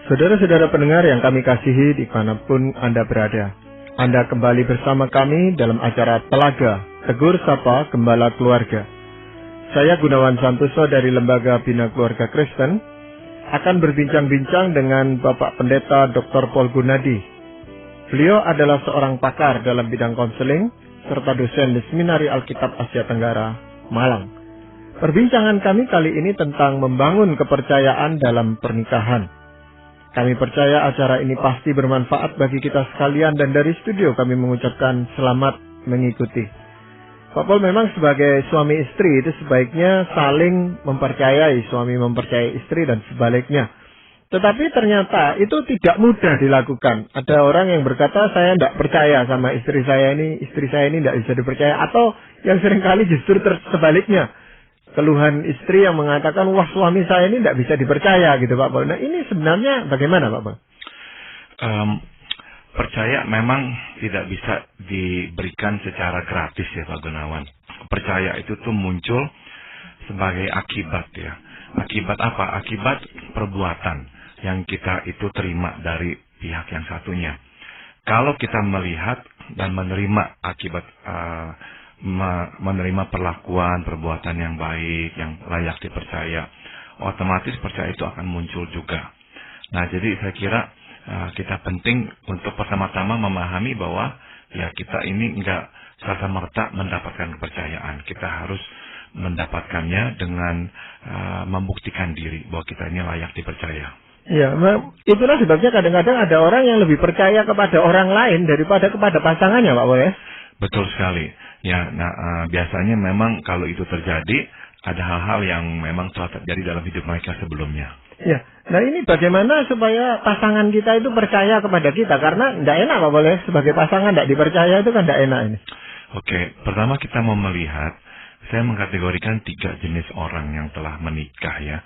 Saudara-saudara pendengar yang kami kasihi dimanapun Anda berada, Anda kembali bersama kami dalam acara Telaga, Tegur Sapa Gembala Keluarga. Saya Gunawan Santoso dari Lembaga Bina Keluarga Kristen akan berbincang-bincang dengan Bapak Pendeta Dr. Paul Gunadi. Beliau adalah seorang pakar dalam bidang konseling serta dosen di Seminari Alkitab Asia Tenggara, Malang. Perbincangan kami kali ini tentang membangun kepercayaan dalam pernikahan. Kami percaya acara ini pasti bermanfaat bagi kita sekalian dan dari studio kami mengucapkan selamat mengikuti. Pak Paul, memang sebagai suami istri itu sebaiknya saling mempercayai, suami mempercayai istri dan sebaliknya. Tetapi ternyata itu tidak mudah dilakukan. Ada orang yang berkata saya tidak percaya sama istri saya ini tidak bisa dipercaya. Atau yang seringkali justru sebaliknya. Keluhan istri yang mengatakan, wah suami saya ini tidak bisa dipercaya gitu Pak Paul. Nah ini sebenarnya bagaimana Pak Paul? Percaya memang tidak bisa diberikan secara gratis ya Pak Gunawan. Percaya itu tuh muncul sebagai akibat ya. Akibat apa? Akibat perbuatan yang kita itu terima dari pihak yang satunya. Kalau kita melihat dan menerima akibat menerima perlakuan, perbuatan yang baik, yang layak dipercaya, otomatis percaya itu akan muncul juga. Nah, jadi saya kira kita penting untuk pertama-tama memahami bahwa ya kita ini enggak serta-merta mendapatkan kepercayaan. Kita harus mendapatkannya dengan membuktikan diri bahwa kita ini layak dipercaya. Ya, itulah sebabnya kadang-kadang ada orang yang lebih percaya kepada orang lain daripada kepada pasangannya, Pak Paul ya? Betul sekali. Ya, biasanya memang kalau itu terjadi, ada hal-hal yang memang telah terjadi dalam hidup mereka sebelumnya. Ya, nah ini bagaimana supaya pasangan kita itu percaya kepada kita? Karena tidak enak Pak Paul ya, sebagai pasangan tidak dipercaya itu kan tidak enak ini. Oke, pertama kita mau melihat, saya mengkategorikan 3 jenis orang yang telah menikah ya.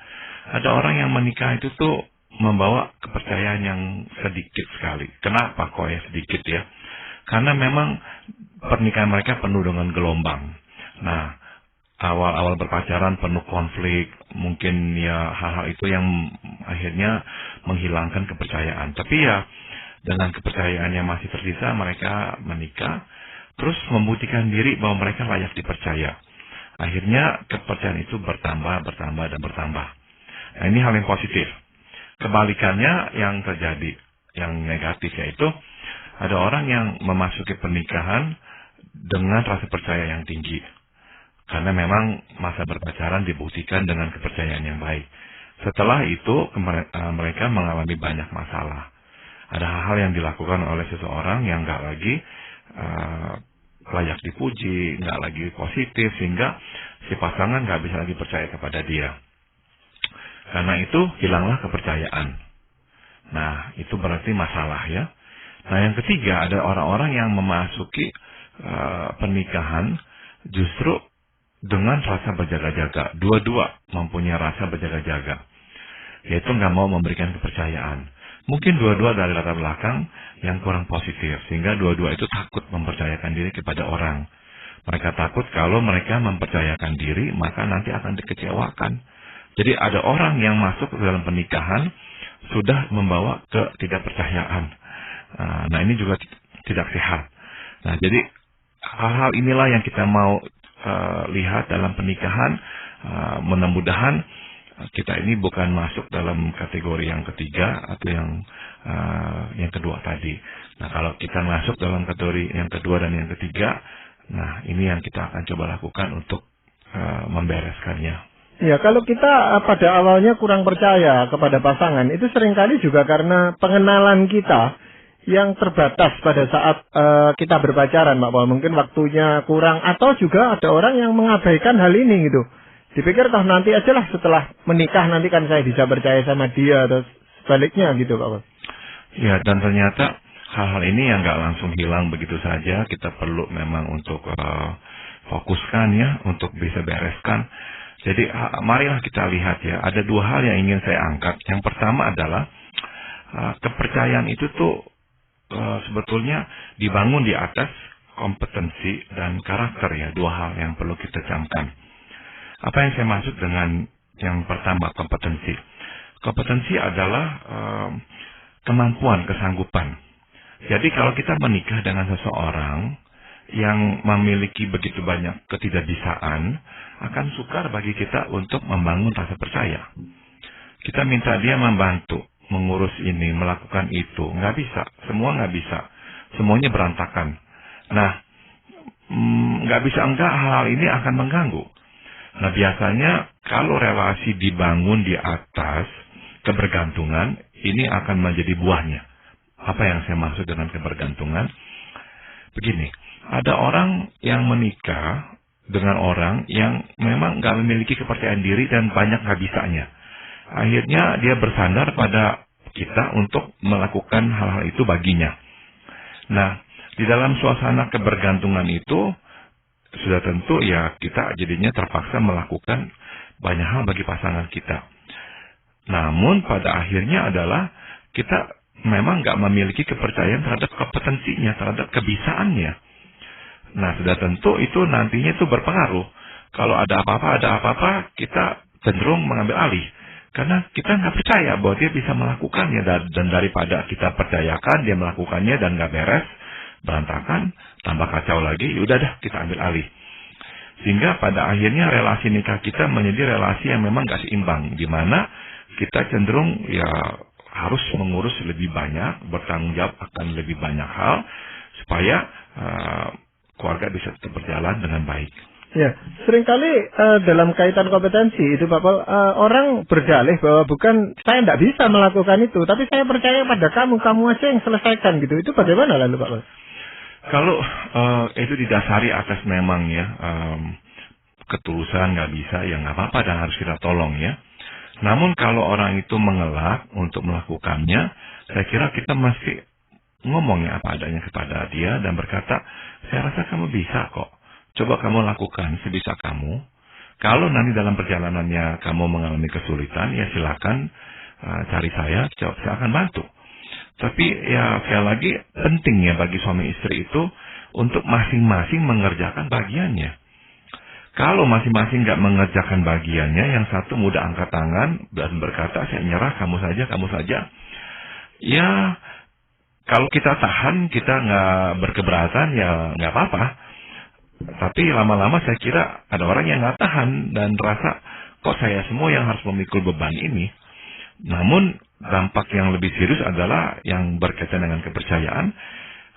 Ada orang yang menikah itu tuh membawa kepercayaan yang sedikit sekali. Kenapa kok ya sedikit ya? Karena memang pernikahan mereka penuh dengan gelombang. Nah, awal-awal berpacaran penuh konflik, mungkin ya hal-hal itu yang akhirnya menghilangkan kepercayaan. Tapi ya dengan kepercayaan yang masih tersisa, mereka menikah, terus membuktikan diri bahwa mereka layak dipercaya. Akhirnya kepercayaan itu bertambah. Nah, ini hal yang positif. Kebalikannya yang terjadi, yang negatif yaitu ada orang yang memasuki pernikahan dengan rasa percaya yang tinggi. Karena memang masa berpacaran dibuktikan dengan kepercayaan yang baik. Setelah itu mereka mengalami banyak masalah. Ada hal-hal yang dilakukan oleh seseorang yang nggak lagi layak dipuji, nggak lagi positif, sehingga si pasangan nggak bisa lagi percaya kepada dia. Karena itu hilanglah kepercayaan. Nah, itu berarti masalah ya. Nah, yang ketiga ada orang-orang yang memasuki pernikahan justru dengan rasa berjaga-jaga. Dua-dua mempunyai rasa berjaga-jaga. Yaitu nggak mau memberikan kepercayaan. Mungkin dua-dua dari latar belakang yang kurang positif. Sehingga dua-dua itu takut mempercayakan diri kepada orang. Mereka takut kalau mereka mempercayakan diri, maka nanti akan dikecewakan. Jadi ada orang yang masuk ke dalam pernikahan sudah membawa ketidakpercayaan. Nah, ini juga tidak sehat. Nah, jadi hal-hal inilah yang kita mau lihat dalam pernikahan. Mudah-mudahan kita ini bukan masuk dalam kategori yang ketiga atau yang kedua tadi. Nah, kalau kita masuk dalam kategori yang kedua dan yang ketiga, nah ini yang kita akan coba lakukan untuk membereskannya. Ya, kalau kita pada awalnya kurang percaya kepada pasangan, itu seringkali juga karena pengenalan kita yang terbatas pada saat kita berpacaran, Pak Paul. Mungkin waktunya kurang, atau juga ada orang yang mengabaikan hal ini gitu. Dipikir toh nanti aja lah setelah menikah nanti kan saya bisa percaya sama dia, atau sebaliknya gitu, Pak Paul. Ya, dan ternyata hal-hal ini yang nggak langsung hilang begitu saja. Kita perlu memang untuk fokuskan ya, untuk bisa bereskan. Jadi marilah kita lihat ya, ada 2 hal yang ingin saya angkat. Yang pertama adalah kepercayaan itu tuh sebetulnya dibangun di atas kompetensi dan karakter ya, 2 hal yang perlu kita camkan. Apa yang saya maksud dengan yang pertama kompetensi? Kompetensi adalah kemampuan, kesanggupan. Jadi kalau kita menikah dengan seseorang yang memiliki begitu banyak ketidakbisaan, akan sukar bagi kita untuk membangun rasa percaya. Kita minta dia membantu, mengurus ini, melakukan itu. Nggak bisa, semua nggak bisa. Semuanya berantakan. Nah, nggak bisa enggak, hal-hal ini akan mengganggu. Nah, biasanya kalau relasi dibangun di atas kebergantungan, ini akan menjadi buahnya. Apa yang saya maksud dengan kebergantungan? Begini, ada orang yang menikah dengan orang yang memang nggak memiliki kepercayaan diri dan banyak nggak bisanya. Akhirnya dia bersandar pada kita untuk melakukan hal-hal itu baginya. Nah, di dalam suasana kebergantungan itu, sudah tentu ya kita jadinya terpaksa melakukan banyak hal bagi pasangan kita. Namun pada akhirnya adalah kita memang nggak memiliki kepercayaan terhadap kompetensinya, terhadap kebisaannya. Nah, sudah tentu itu nantinya itu berpengaruh. Kalau ada apa-apa, kita cenderung mengambil alih. Karena kita nggak percaya bahwa dia bisa melakukannya. Dan daripada kita percayakan, dia melakukannya dan nggak beres, berantakan, tambah kacau lagi, yaudah dah kita ambil alih. Sehingga pada akhirnya relasi nikah kita menjadi relasi yang memang nggak seimbang. Di mana kita cenderung ya harus mengurus lebih banyak, bertanggung jawab akan lebih banyak hal, supaya keluarga bisa tetap berjalan dengan baik. Ya, seringkali dalam kaitan kompetensi itu Pak Paul, orang berdalih bahwa bukan saya tidak bisa melakukan itu, tapi saya percaya pada kamu aja yang selesaikan gitu. Itu bagaimana lalu Pak Paul? Kalau itu didasari atas memang ya ketulusan, nggak bisa, ya nggak apa-apa dan harus kita tolong ya. Namun kalau orang itu mengelak untuk melakukannya, saya kira kita mesti ngomongnya apa adanya kepada dia dan berkata, saya rasa kamu bisa kok. Coba kamu lakukan sebisa kamu. Kalau nanti dalam perjalanannya kamu mengalami kesulitan, ya silakan cari saya akan bantu. Tapi ya sekali lagi pentingnya bagi suami istri itu untuk masing-masing mengerjakan bagiannya. Kalau masing-masing nggak mengerjakan bagiannya, yang satu mudah angkat tangan dan berkata, saya nyerah, kamu saja. Ya, kalau kita tahan, kita nggak berkeberatan, ya nggak apa-apa. Tapi lama-lama saya kira ada orang yang nggak tahan dan rasa, kok saya semua yang harus memikul beban ini. Namun, dampak yang lebih serius adalah yang berkaitan dengan kepercayaan.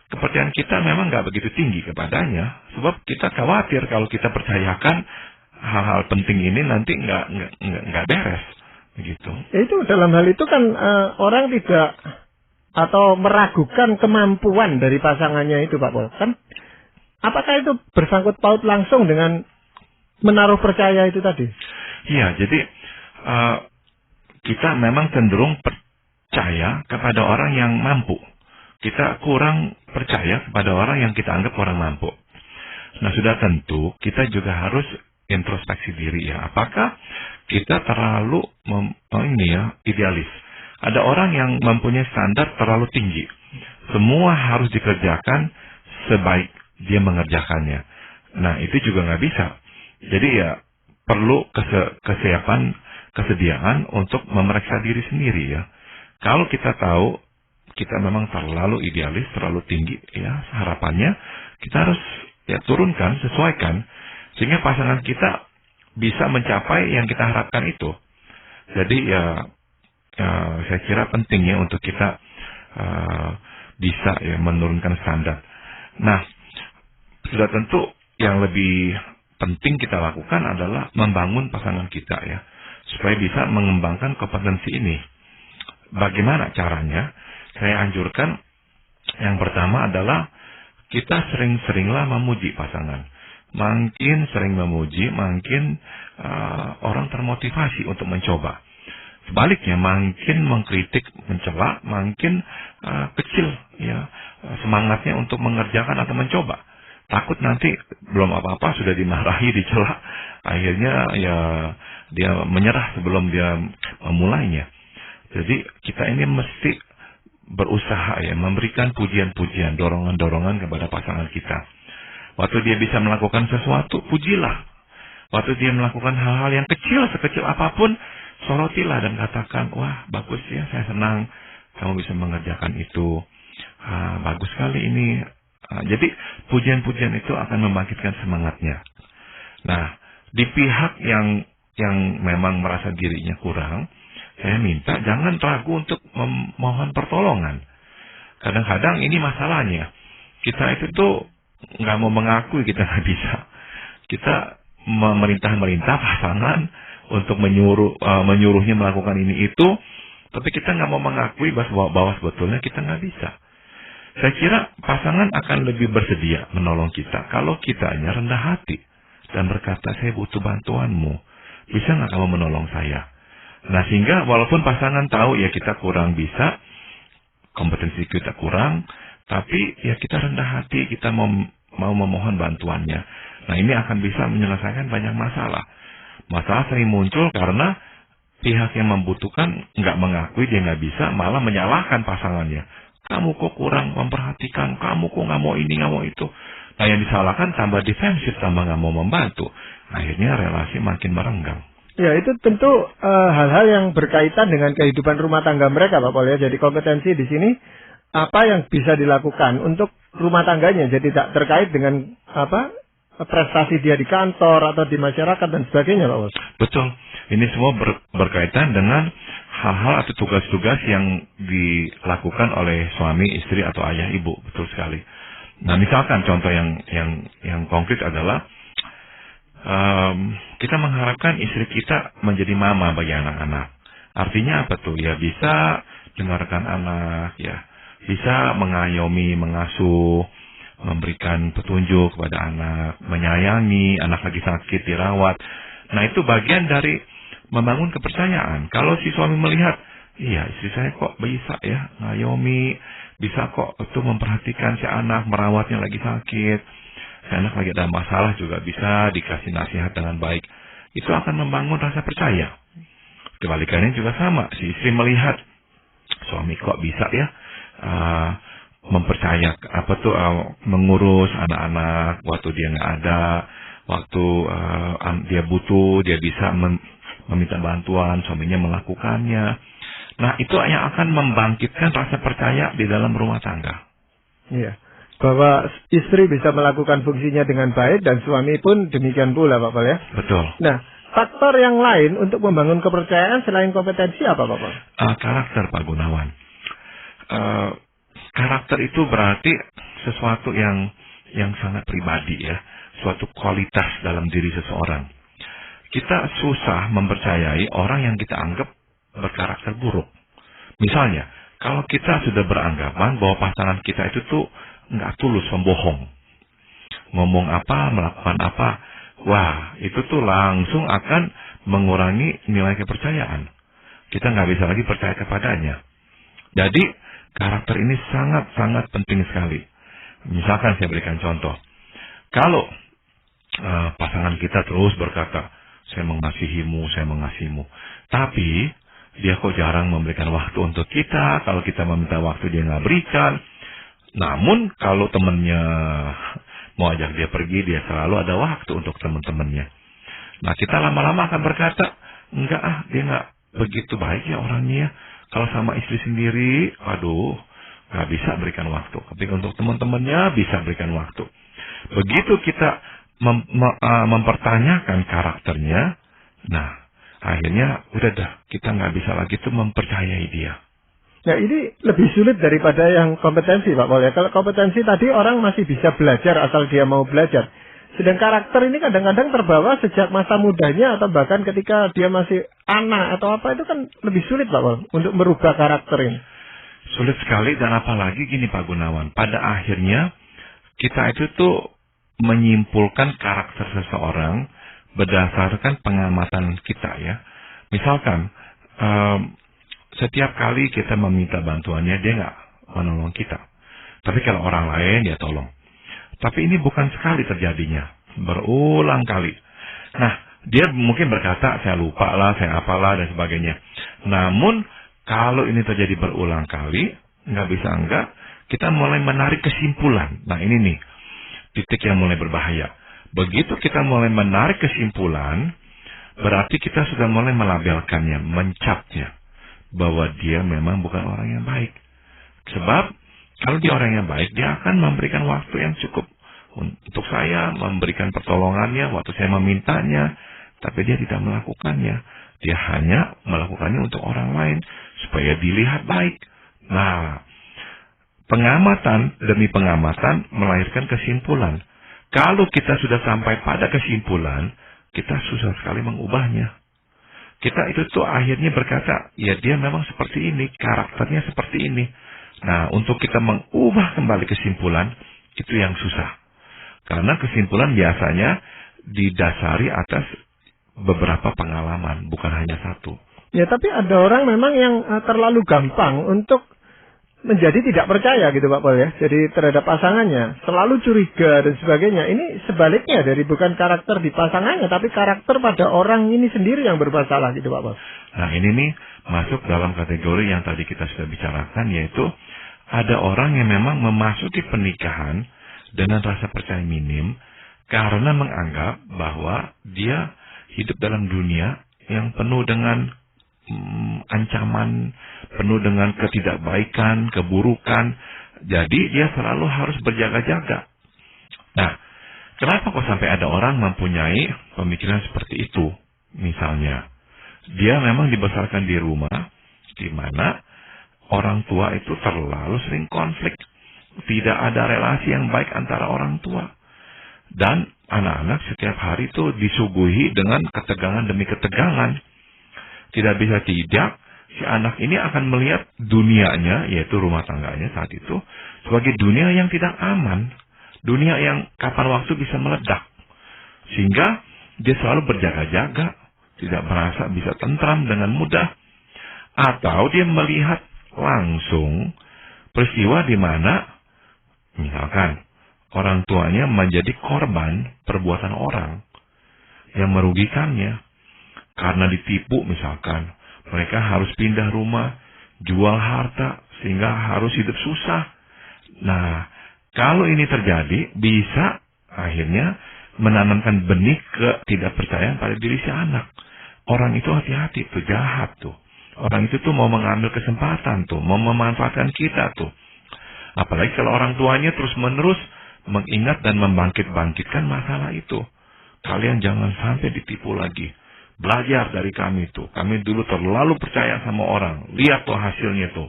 Kepercayaan kita memang nggak begitu tinggi kepadanya, sebab kita khawatir kalau kita percayakan hal-hal penting ini nanti nggak beres, begitu. Itu dalam hal itu kan orang tidak atau meragukan kemampuan dari pasangannya itu Pak Paul, kan? Apakah itu bersangkut paut langsung dengan menaruh percaya itu tadi? Iya, jadi kita memang cenderung percaya kepada orang yang mampu. Kita kurang percaya kepada orang yang kita anggap orang mampu. Nah, sudah tentu kita juga harus introspeksi diri ya. Apakah kita terlalu idealis? Ada orang yang mempunyai standar terlalu tinggi. Semua harus dikerjakan sebaik dia mengerjakannya. Nah, itu juga nggak bisa. Jadi ya perlu kesediaan untuk memeriksa diri sendiri ya. Kalau kita tahu kita memang terlalu idealis, terlalu tinggi ya harapannya, kita harus ya turunkan, sesuaikan sehingga pasangan kita bisa mencapai yang kita harapkan itu. Jadi ya saya kira penting ya untuk kita bisa ya menurunkan standar. Nah, sudah tentu yang lebih penting kita lakukan adalah membangun pasangan kita ya, supaya bisa mengembangkan kompetensi ini. Bagaimana caranya? Saya anjurkan yang pertama adalah kita sering-seringlah memuji pasangan. Makin sering memuji, makin orang termotivasi untuk mencoba. Sebaliknya, makin mengkritik, mencela, makin kecil ya semangatnya untuk mengerjakan atau mencoba. Takut nanti belum apa-apa sudah dimarahi, dicela, akhirnya ya dia menyerah sebelum dia memulainya. Jadi kita ini mesti berusaha ya memberikan pujian-pujian, dorongan-dorongan kepada pasangan kita. Waktu dia bisa melakukan sesuatu, pujilah. Waktu dia melakukan hal-hal yang kecil, sekecil apapun, sorotilah dan katakan, wah bagus ya, saya senang kamu bisa mengerjakan itu. Bagus sekali ini. Jadi pujian-pujian itu akan membangkitkan semangatnya. Nah, di pihak yang memang merasa dirinya kurang, saya minta jangan ragu untuk memohon pertolongan. Kadang-kadang ini masalahnya. Kita itu tuh nggak mau mengakui kita nggak bisa. Kita memerintah pasangan untuk menyuruhnya melakukan ini itu, tapi kita nggak mau mengakui bahwa sebetulnya kita nggak bisa. Saya kira pasangan akan lebih bersedia menolong kita kalau kitanya rendah hati dan berkata, saya butuh bantuanmu. Bisa nggak kamu menolong saya? Nah, sehingga walaupun pasangan tahu ya kita kurang bisa, kompetensi kita kurang, tapi ya kita rendah hati, kita mau memohon bantuannya. Nah, ini akan bisa menyelesaikan banyak masalah. Masalah sering muncul karena pihak yang membutuhkan nggak mengakui dia nggak bisa, malah menyalahkan pasangannya. Kamu kok kurang memperhatikan, kamu kok nggak mau ini, nggak mau itu. Nah, yang disalahkan tambah defensif, tambah nggak mau membantu. Akhirnya relasi makin merenggang. Ya, itu tentu hal-hal yang berkaitan dengan kehidupan rumah tangga mereka, Pak Paul ya. Jadi kompetensi di sini apa yang bisa dilakukan untuk rumah tangganya. Jadi tak terkait dengan prestasi dia di kantor atau di masyarakat dan sebagainya, Pak Paul. Betul. Ini semua berkaitan dengan hal-hal atau tugas-tugas yang dilakukan oleh suami, istri atau ayah, ibu. Betul sekali. Nah, misalkan contoh yang konkret adalah kita mengharapkan istri kita menjadi mama bagi anak-anak. Artinya apa tuh? Ya bisa dengarkan anak, ya bisa mengayomi, mengasuh, memberikan petunjuk kepada anak, menyayangi anak lagi sakit, dirawat. Nah, itu bagian dari membangun kepercayaan. Kalau si suami melihat, iya istri saya kok bisa ya ngayomi, bisa kok itu memperhatikan si anak, merawatnya lagi sakit, si anak lagi ada masalah juga bisa dikasih nasihat dengan baik. Itu akan membangun rasa percaya. Kebalikannya juga sama, si istri melihat suami kok bisa ya mempercaya mengurus anak-anak waktu dia nggak ada, waktu dia butuh, dia bisa meminta bantuan, suaminya melakukannya. Nah, itu yang akan membangkitkan rasa percaya di dalam rumah tangga. Iya, bahwa istri bisa melakukan fungsinya dengan baik dan suami pun demikian pula, Pak Paul ya. Betul. Nah, faktor yang lain untuk membangun kepercayaan selain kompetensi apa, Pak Paul? Karakter, Pak Gunawan. Karakter itu berarti sesuatu yang sangat pribadi ya, suatu kualitas dalam diri seseorang. Kita susah mempercayai orang yang kita anggap berkarakter buruk. Misalnya, kalau kita sudah beranggapan bahwa pasangan kita itu tuh nggak tulus, membohong, ngomong apa, melakukan apa, wah itu tuh langsung akan mengurangi nilai kepercayaan. Kita nggak bisa lagi percaya kepadanya. Jadi karakter ini sangat-sangat penting sekali. Misalkan saya berikan contoh, kalau pasangan kita terus berkata, saya mengasihimu, tapi dia kok jarang memberikan waktu untuk kita. Kalau kita meminta waktu dia nggak berikan. Namun kalau temannya mau ajak dia pergi, dia selalu ada waktu untuk teman-temannya. Nah, kita lama-lama akan berkata, enggak dia nggak begitu baik ya orangnya. Kalau sama istri sendiri, aduh, nggak bisa berikan waktu. Tapi untuk teman-temannya bisa berikan waktu. Begitu kita mempertanyakan karakternya, nah akhirnya udah kita nggak bisa lagi tuh mempercayai dia. Nah, ini lebih sulit daripada yang kompetensi, Pak Paul ya. Kalau kompetensi tadi orang masih bisa belajar asal dia mau belajar. Sedang karakter ini kadang-kadang terbawa sejak masa mudanya atau bahkan ketika dia masih anak atau apa, itu kan lebih sulit, Pak Paul, untuk merubah karakter ini. Sulit sekali, dan apalagi gini Pak Gunawan, pada akhirnya kita itu tuh menyimpulkan karakter seseorang berdasarkan pengamatan kita ya. Misalkan setiap kali kita meminta bantuannya dia nggak menolong kita, tapi kalau orang lain dia tolong. Tapi ini bukan sekali terjadinya, berulang kali. Nah, dia mungkin berkata saya lupa lah, saya apalah dan sebagainya. Namun kalau ini terjadi berulang kali, nggak bisa enggak, kita mulai menarik kesimpulan. Nah, ini nih titik yang mulai berbahaya. Begitu kita mulai menarik kesimpulan, berarti kita sudah mulai melabelkannya, mencapnya, bahwa dia memang bukan orang yang baik. Sebab kalau dia orang yang baik, dia akan memberikan waktu yang cukup untuk saya, memberikan pertolongannya waktu saya memintanya, tapi dia tidak melakukannya. Dia hanya melakukannya untuk orang lain, supaya dilihat baik. Nah, pengamatan demi pengamatan melahirkan kesimpulan. Kalau kita sudah sampai pada kesimpulan, kita susah sekali mengubahnya. Kita itu tuh akhirnya berkata, ya dia memang seperti ini, karakternya seperti ini. Nah, untuk kita mengubah kembali kesimpulan, itu yang susah. Karena kesimpulan biasanya didasari atas beberapa pengalaman, bukan hanya satu. Ya, tapi ada orang memang yang terlalu gampang untuk menjadi tidak percaya gitu Pak Paul ya. Jadi terhadap pasangannya, selalu curiga dan sebagainya. Ini sebaliknya dari bukan karakter di pasangannya, tapi karakter pada orang ini sendiri yang bermasalah gitu Pak Paul. Nah, ini nih masuk dalam kategori yang tadi kita sudah bicarakan, yaitu ada orang yang memang memasuki pernikahan dengan rasa percaya minim karena menganggap bahwa dia hidup dalam dunia yang penuh dengan ancaman, penuh dengan ketidakbaikan, keburukan. Jadi dia selalu harus berjaga-jaga. Nah, kenapa kok sampai ada orang mempunyai pemikiran seperti itu? Misalnya, dia memang dibesarkan di rumah di mana orang tua itu terlalu sering konflik. Tidak ada relasi yang baik antara orang tua. Dan anak-anak setiap hari itu disuguhi dengan ketegangan demi ketegangan. Tidak bisa tidak, si anak ini akan melihat dunianya, yaitu rumah tangganya saat itu, sebagai dunia yang tidak aman. Dunia yang kapan waktu bisa meledak. Sehingga dia selalu berjaga-jaga, tidak merasa bisa tentram dengan mudah. Atau dia melihat langsung peristiwa di mana, misalkan, orang tuanya menjadi korban perbuatan orang yang merugikannya. Karena ditipu misalkan, mereka harus pindah rumah, jual harta, sehingga harus hidup susah. Nah, kalau ini terjadi, bisa akhirnya menanamkan benih ketidakpercayaan pada diri si anak. Orang itu hati-hati tuh, jahat tuh. Orang itu tuh mau mengambil kesempatan tuh, mau memanfaatkan kita tuh. Apalagi kalau orang tuanya terus-menerus mengingat dan membangkit-bangkitkan masalah itu. Kalian jangan sampai ditipu lagi. Belajar dari kami tuh. Kami dulu terlalu percaya sama orang. Lihat tuh hasilnya tuh.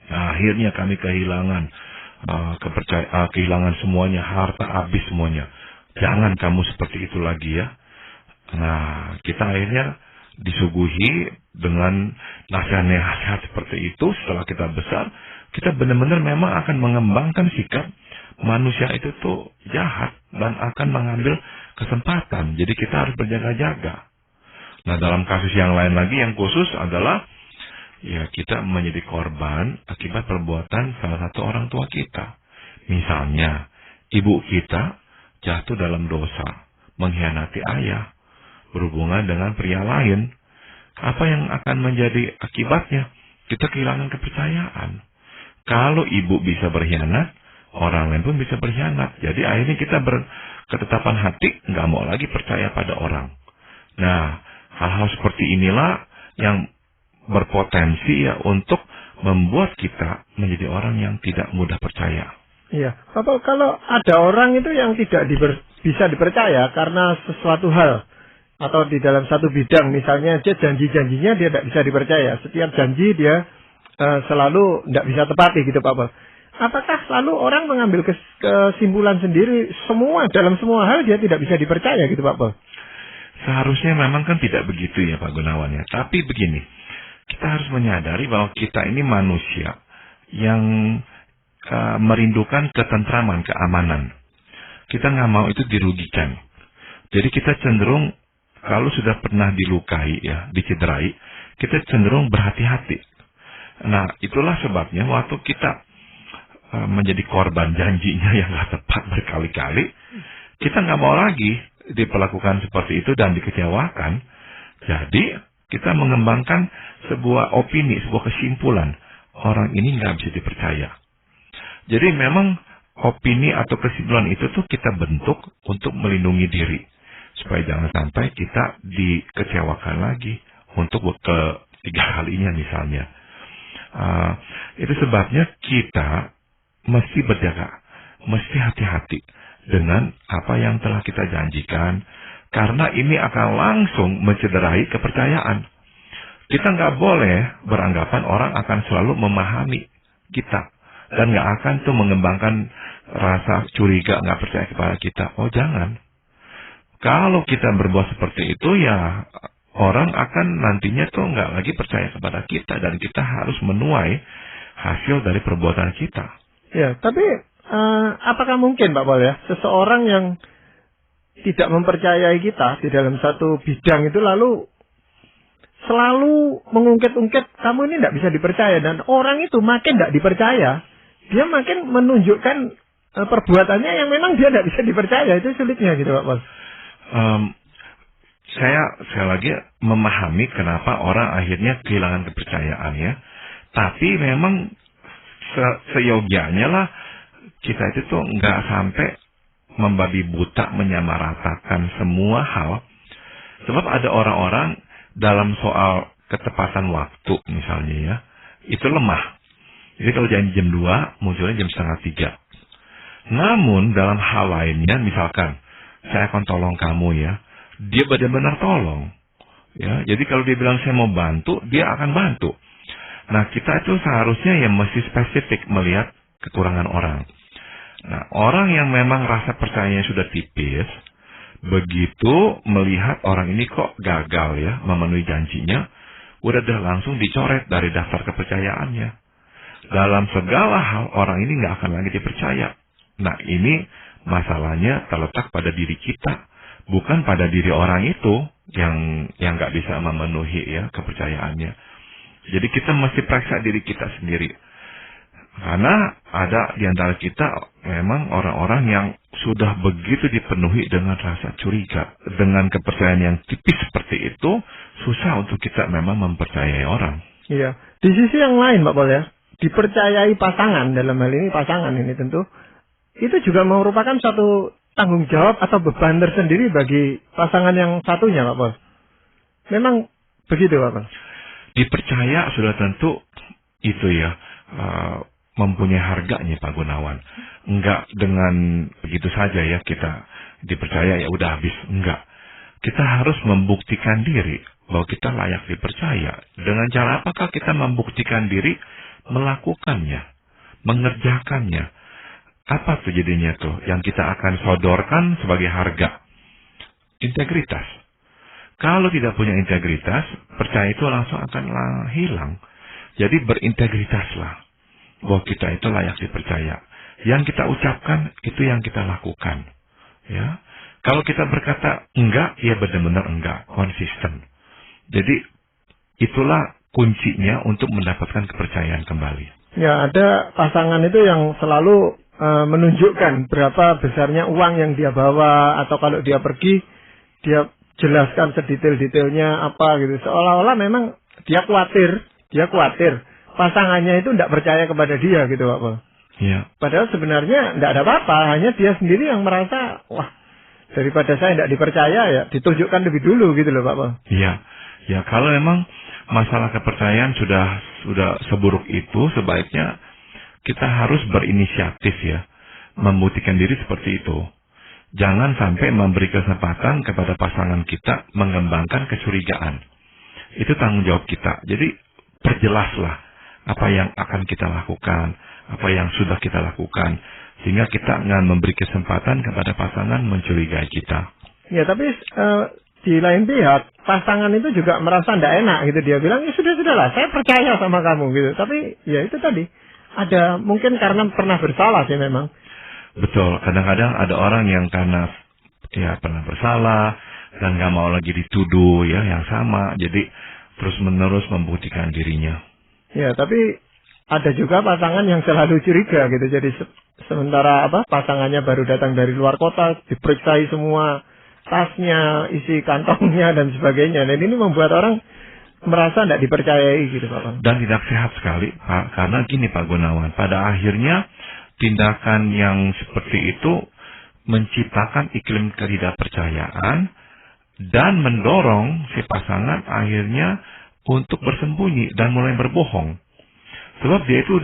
Nah, akhirnya kami kehilangan kehilangan semuanya, harta habis semuanya. Jangan kamu seperti itu lagi ya. Nah, kita akhirnya disuguhi dengan nasihat-nasihat seperti itu. Setelah kita besar, kita benar-benar memang akan mengembangkan sikap manusia itu tuh jahat dan akan mengambil kesempatan. Jadi kita harus berjaga-jaga. Nah, dalam kasus yang lain lagi yang khusus adalah ya kita menjadi korban akibat perbuatan salah satu orang tua kita. Misalnya, ibu kita jatuh dalam dosa, mengkhianati ayah, berhubungan dengan pria lain. Apa yang akan menjadi akibatnya? Kita kehilangan kepercayaan. Kalau ibu bisa berkhianat, orang lain pun bisa berkhianat. Jadi akhirnya kita berketetapan hati, nggak mau lagi percaya pada orang. Nah, hal-hal seperti inilah yang berpotensi ya untuk membuat kita menjadi orang yang tidak mudah percaya. Iya, Bapak, kalau ada orang itu yang tidak bisa dipercaya karena sesuatu hal atau di dalam satu bidang, misalnya dia janji-janjinya dia tidak bisa dipercaya. Setiap janji dia selalu tidak bisa tepati gitu Pak Bos. Apakah selalu orang mengambil kesimpulan sendiri dalam semua hal dia tidak bisa dipercaya gitu Pak Bos? Seharusnya memang kan tidak begitu ya Pak Gunawan ya. Tapi begini, kita harus menyadari bahwa kita ini manusia yang merindukan ketentraman, keamanan. Kita nggak mau itu dirugikan. Jadi kita cenderung kalau sudah pernah dilukai ya, dicederai, kita cenderung berhati-hati. Nah, itulah sebabnya waktu kita menjadi korban janjinya yang nggak tepat berkali-kali, kita nggak mau lagi diperlakukan seperti itu dan dikecewakan. Jadi kita mengembangkan sebuah opini, sebuah kesimpulan, orang ini nggak bisa dipercaya. Jadi memang opini atau kesimpulan itu tuh kita bentuk untuk melindungi diri supaya jangan sampai kita dikecewakan lagi untuk ketiga kalinya misalnya. Itu sebabnya kita mesti berjaga, mesti hati-hati dengan apa yang telah kita janjikan, karena ini akan langsung mencederai kepercayaan. Kita nggak boleh beranggapan orang akan selalu memahami kita, dan nggak akan tuh mengembangkan rasa curiga, nggak percaya kepada kita. Oh jangan. Kalau kita berbuat seperti itu, ya orang akan nantinya tuh nggak lagi percaya kepada kita, dan kita harus menuai hasil dari perbuatan kita. Ya, tapi apakah mungkin Pak Paul ya, seseorang yang tidak mempercayai kita di dalam satu bidang itu lalu selalu mengungkit-ungkit kamu ini tidak bisa dipercaya, dan orang itu makin tidak dipercaya, dia makin menunjukkan perbuatannya yang memang dia tidak bisa dipercaya. Itu sulitnya gitu Pak Paul. Saya sekali lagi memahami kenapa orang akhirnya kehilangan kepercayaan ya. Tapi memang seyogianya lah kita itu tuh nggak sampai membabi buta menyamaratakan semua hal. Sebab ada orang-orang dalam soal ketepatan waktu misalnya ya, itu lemah. Jadi kalau janji jam 2, munculnya jam 2:30. Namun dalam hal lainnya, misalkan saya akan tolong kamu ya, dia benar-benar tolong. Ya, jadi kalau dia bilang saya mau bantu, dia akan bantu. Nah, kita itu seharusnya yang mesti spesifik melihat kekurangan orang. Nah, orang yang memang rasa percayanya sudah tipis, begitu melihat orang ini kok gagal ya memenuhi janjinya, udah langsung dicoret dari daftar kepercayaannya. Dalam segala hal orang ini nggak akan lagi dipercaya. Nah, ini masalahnya terletak pada diri kita, bukan pada diri orang itu yang nggak bisa memenuhi ya kepercayaannya. Jadi kita mesti periksa diri kita sendiri. Karena ada di antara kita memang orang-orang yang sudah begitu dipenuhi dengan rasa curiga. Dengan kepercayaan yang tipis seperti itu, susah untuk kita memang mempercayai orang. Iya. Di sisi yang lain Pak Paul ya, dipercayai pasangan, dalam hal ini pasangan ini tentu, itu juga merupakan suatu tanggung jawab atau beban tersendiri bagi pasangan yang satunya Pak Paul. Memang begitu Pak Paul? Dipercaya sudah tentu itu ya, mempunyai harganya Pak Gunawan. Enggak dengan begitu saja ya kita dipercaya ya udah habis. Enggak. Kita harus membuktikan diri bahwa kita layak dipercaya. Dengan cara apakah kita membuktikan diri? Melakukannya, mengerjakannya. Apa tuh jadinya tuh yang kita akan sodorkan sebagai harga? Integritas. Kalau tidak punya integritas, percaya itu langsung akan hilang. Jadi berintegritaslah bahwa kita itu layak dipercaya. Yang kita ucapkan itu yang kita lakukan. Ya, kalau kita berkata enggak, ya benar-benar enggak, konsisten. Jadi itulah kuncinya untuk mendapatkan kepercayaan kembali. Ya, ada pasangan itu yang selalu menunjukkan berapa besarnya uang yang dia bawa, atau kalau dia pergi dia jelaskan sedetail-detailnya apa gitu. Seolah-olah memang dia khawatir pasangannya itu tidak percaya kepada dia gitu Pak Paul. Iya. Padahal sebenarnya tidak ada apa-apa, hanya dia sendiri yang merasa, wah daripada saya tidak dipercaya ya ditunjukkan lebih dulu gitu loh Pak Paul. Iya. Ya kalau memang masalah kepercayaan sudah seburuk itu, sebaiknya kita harus berinisiatif ya, membuktikan diri seperti itu. Jangan sampai memberi kesempatan kepada pasangan kita mengembangkan kecurigaan. Itu tanggung jawab kita. Jadi perjelaslah apa yang akan kita lakukan, apa yang sudah kita lakukan, sehingga kita nggak memberi kesempatan kepada pasangan mencurigai kita. Ya, tapi di lain pihak pasangan itu juga merasa tidak enak gitu. Dia bilang ya sudahlah, saya percaya sama kamu gitu. Tapi ya itu tadi ada mungkin karena pernah bersalah sih memang. Betul, kadang-kadang ada orang yang karena ya pernah bersalah dan nggak mau lagi dituduh ya yang sama, jadi terus-menerus membuktikan dirinya. Ya, tapi ada juga pasangan yang selalu curiga gitu. Jadi sementara pasangannya baru datang dari luar kota, diperiksai semua tasnya, isi kantongnya dan sebagainya. Dan ini membuat orang merasa tidak dipercayai gitu Pak. Dan tidak sehat sekali Pak, karena gini Pak Gunawan, pada akhirnya tindakan yang seperti itu menciptakan iklim ketidakpercayaan dan mendorong si pasangan akhirnya untuk bersembunyi dan mulai berbohong. Sebab dia itu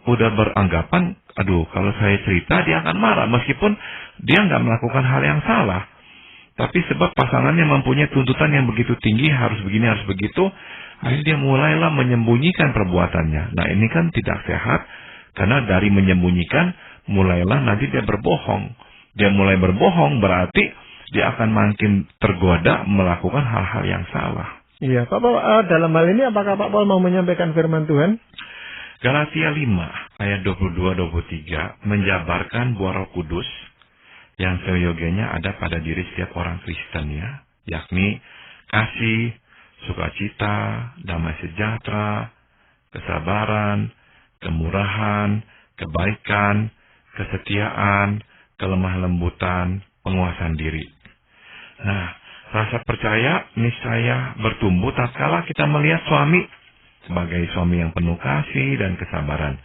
udah beranggapan, aduh kalau saya cerita dia akan marah meskipun dia nggak melakukan hal yang salah. Tapi sebab pasangannya mempunyai tuntutan yang begitu tinggi, harus begini, harus begitu, akhirnya dia mulailah menyembunyikan perbuatannya. Nah ini kan tidak sehat, karena dari menyembunyikan, mulailah nanti dia berbohong. Dia mulai berbohong berarti dia akan makin tergoda melakukan hal-hal yang salah. Iya, Pak Paul, dalam hal ini apakah Pak Paul mau menyampaikan firman Tuhan? Galatia 5 ayat 22-23 menjabarkan buah Roh Kudus yang seyogianya ada pada diri setiap orang Kristen ya, yakni kasih, sukacita, damai sejahtera, kesabaran, kemurahan, kebaikan, kesetiaan, kelemah lembutan, penguasaan diri. Nah, rasa percaya niscaya bertumbuh tatkala kita melihat suami sebagai suami yang penuh kasih dan kesabaran.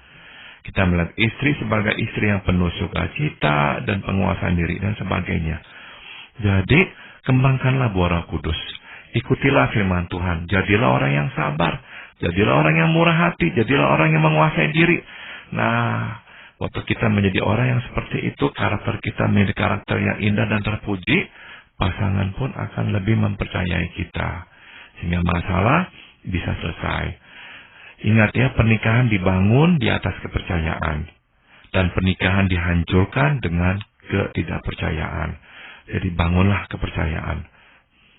Kita melihat istri sebagai istri yang penuh sukacita dan penguasaan diri dan sebagainya. Jadi, kembangkanlah buah Roh Kudus. Ikutilah firman Tuhan. Jadilah orang yang sabar. Jadilah orang yang murah hati. Jadilah orang yang menguasai diri. Nah, waktu kita menjadi orang yang seperti itu, karakter kita menjadi karakter yang indah dan terpuji, pasangan pun akan lebih mempercayai kita. Sehingga masalah bisa selesai. Ingat ya, pernikahan dibangun di atas kepercayaan. Dan pernikahan dihancurkan dengan ketidakpercayaan. Jadi bangunlah kepercayaan.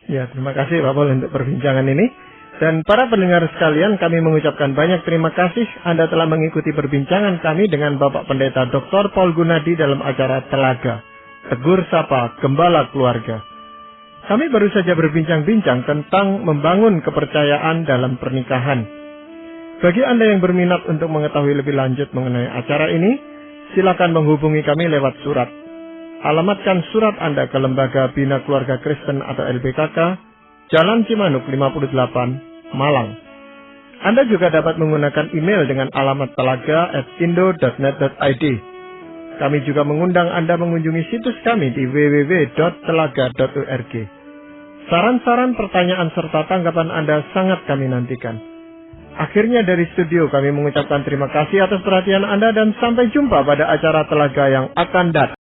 Ya, terima kasih Pak Paul untuk perbincangan ini. Dan para pendengar sekalian, kami mengucapkan banyak terima kasih Anda telah mengikuti perbincangan kami dengan Bapak Pendeta Dr. Paul Gunadi dalam acara Telaga, Tegur Sapa Gembala Keluarga. Kami baru saja berbincang-bincang tentang membangun kepercayaan dalam pernikahan. Bagi Anda yang berminat untuk mengetahui lebih lanjut mengenai acara ini, silakan menghubungi kami lewat surat. Alamatkan surat Anda ke Lembaga Bina Keluarga Kristen atau LBKK, Jalan Cimanuk 58, Malang. Anda juga dapat menggunakan email dengan alamat telaga@indo.net.id. Kami juga mengundang Anda mengunjungi situs kami di www.telaga.org. Saran-saran, pertanyaan, serta tanggapan Anda sangat kami nantikan. Akhirnya dari studio kami mengucapkan terima kasih atas perhatian Anda dan sampai jumpa pada acara Telaga yang akan datang.